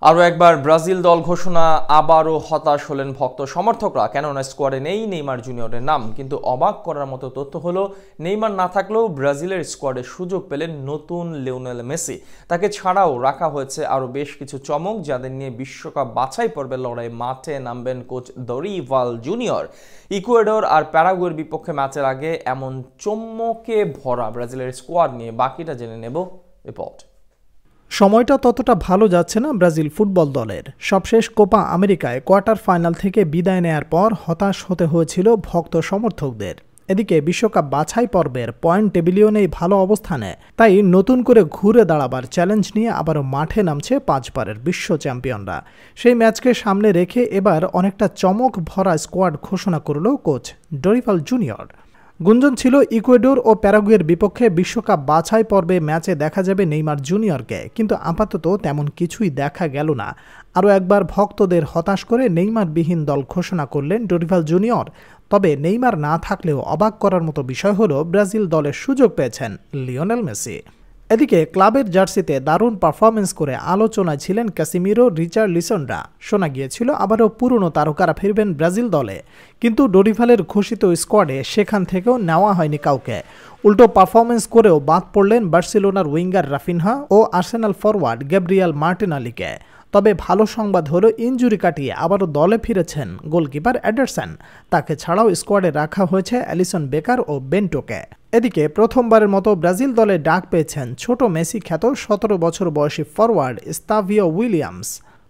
আরও একবার ব্রাজিল দল ঘোষণা, আবারও হতাশ হলেন ভক্ত সমর্থকরা। কেননা স্কোয়াডে নেই নেইমার জুনিয়রের নাম। কিন্তু অবাক করার মতো তথ্য হলো, নেইমার না থাকলেও ব্রাজিলের স্কোয়াডে সুযোগ পেলেন নতুন লিওনেল মেসি। তাকে ছাড়াও রাখা হয়েছে আরও বেশ কিছু চমক, যাদের নিয়ে বিশ্বকাপ বাছাই পর্বের লড়াই মাঠে নামবেন কোচ দরিভাল জুনিয়র। ইকুয়েডর আর প্যারাগুয়ের বিপক্ষে ম্যাচের আগে এমন চমকে ভরা ব্রাজিলের স্কোয়াড নিয়ে বাকিটা জেনে নেব রিপোর্ট। সময়টা ততটা ভালো যাচ্ছে না ব্রাজিল ফুটবল দলের। সবশেষ কোপা আমেরিকায় কোয়ার্টার ফাইনাল থেকে বিদায় নেয়ার পর হতাশ হতে হয়েছিল ভক্ত সমর্থকদের। এদিকে বিশ্বকাপ বাছাই পর্বের পয়েন্ট টেবিলেও নেই ভালো অবস্থানে। তাই নতুন করে ঘুরে দাঁড়াবার চ্যালেঞ্জ নিয়ে আবারও মাঠে নামছে পাঁচবারের বিশ্ব চ্যাম্পিয়নরা। সেই ম্যাচকে সামনে রেখে এবার অনেকটা চমক ভরা স্কোয়াড ঘোষণা করল কোচ দরিভাল জুনিয়র। গুঞ্জন ছিল ইকুয়েডর ও প্যারাগুয়ের বিপক্ষে বিশ্বকাপ বাছাই পর্বে ম্যাচে দেখা যাবে নেইমার জুনিয়রকে, কিন্তু আপাতত তেমন কিছুই দেখা গেল না। আরও একবার ভক্তদের হতাশ করে নেইমারবিহীন দল ঘোষণা করলেন দরিভাল জুনিয়র। তবে নেইমার না থাকলেও অবাক করার মতো বিষয় হলো, ব্রাজিল দলের সুযোগ পেয়েছেন লিওনেল মেসি। এদিকে ক্লাবের জার্সিতে দারুণ পারফরমেন্স করে আলোচনায় ছিলেন ক্যাসিমিরো, রিচার্লিসনরা। শোনা গিয়েছিল আবারও পুরনো তারকারা ফিরবেন ব্রাজিল দলে, কিন্তু দরিভালের ঘোষিত স্কোয়াডে সেখান থেকেও নেওয়া হয়নি কাউকে। উল্টো পারফরমেন্স করেও বাদ পড়লেন বার্সেলোনার উইঙ্গার রাফিনহা ও আর্সেনাল ফরওয়ার্ড গ্যাব্রিয়াল মার্টিনালিকে। তবে ভালো সংবাদ হলো, ইনজুরি কাটিয়ে আবারও দলে ফিরেছেন গোলকিপার এডারসন। তাকে ছাড়াও স্কোয়াডে রাখা হয়েছে অ্যালিসন বেকার ও বেন্টোকে। এদিকে প্রথমবারের মতো ব্রাজিল দলে ডাক পেয়েছেন ছোট মেসি খ্যাত 17 বছর বয়সী ফরওয়ার্ড স্তাভিও উইলিয়ামস।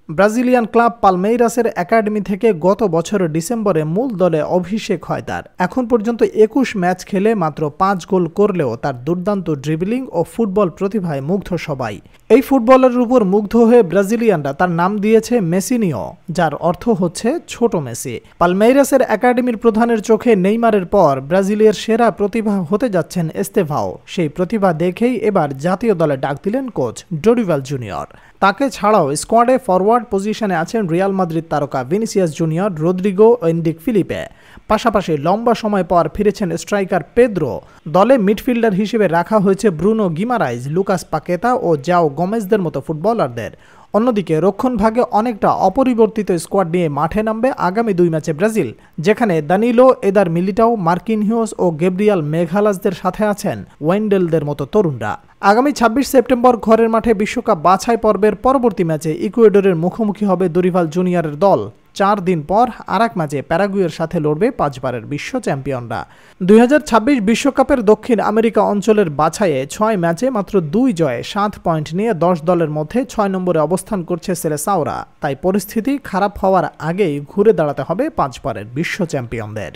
ব্রাজিলিয়ান ক্লাব পালমেইরাসের একাডেমি থেকে গত বছরের ডিসেম্বরে মূল দলে অভিষেক হয় তার। এখন পর্যন্ত 21 ম্যাচ খেলে মাত্র 5 গোল করলেও তার দুর্দান্ত ড্রিবলিং ও ফুটবল প্রতিভায় মুগ্ধ সবাই। এই ফুটবলের উপর মুগ্ধ হয়ে ব্রাজিলিয়ানরা তার নাম দিয়েছে মেসিনিও, যার অর্থ হচ্ছে ছোট মেসি। পালমেইরাসের একাডেমির প্রধানের চোখে নেইমারের পর ব্রাজিলের সেরা প্রতিভা হতে যাচ্ছেন এস্তেভাও। সেই প্রতিভা দেখেই এবার জাতীয় দলে ডাক দিলেন কোচ দরিভাল জুনিয়র। তাকে ছাড়াও স্কোয়াডে ফরওয়ার্ড পজিশনে আছেন রিয়াল মাদ্রিদ তারকা ভিনিসিয়াস জুনিয়র, রদ্রিগো, এন্ডিক ফিলিপে। পাশাপাশি লম্বা সময় পর ফিরেছেন স্ট্রাইকার পেদ্রো। দলে মিডফিল্ডার হিসেবে রাখা হয়েছে ব্রুনো গিমারাইজ, লুকাস পাকেতা ও জাও গোমেজদের মতো ফুটবলারদের। অন্যদিকে রক্ষণভাগে অনেকটা অপরিবর্তিত স্কোয়াড নিয়ে মাঠে নামবে আগামী 2 ম্যাচে ব্রাজিল, যেখানে দানিলো, এদার মিলিটাও, মার্কিনহিওস ও গেব্রিয়াল মেঘালাসদের সাথে আছেন ওয়েন্ডেলদের মতো তরুণরা। আগামী 26 সেপ্টেম্বর ঘরের মাঠে বিশ্বকাপ বাছাই পর্বের পরবর্তী ম্যাচে ইকুয়েডরের মুখোমুখি হবে দরিভাল জুনিয়রের দল। 4 দিন পর আরেক ম্যাচে প্যারাগুয়ের সাথে লড়বে 5বারের বিশ্ব চ্যাম্পিয়নরা। 2026 বিশ্বকাপের দক্ষিণ আমেরিকা অঞ্চলের বাছাইয়ে 6 ম্যাচে মাত্র 2 জয়ে 7 পয়েন্ট নিয়ে 10 দলের মধ্যে 6 নম্বরে অবস্থান করছে সেলেসাওরা। তাই পরিস্থিতি খারাপ হওয়ার আগেই ঘুরে দাঁড়াতে হবে 5বারের বিশ্ব চ্যাম্পিয়নদের।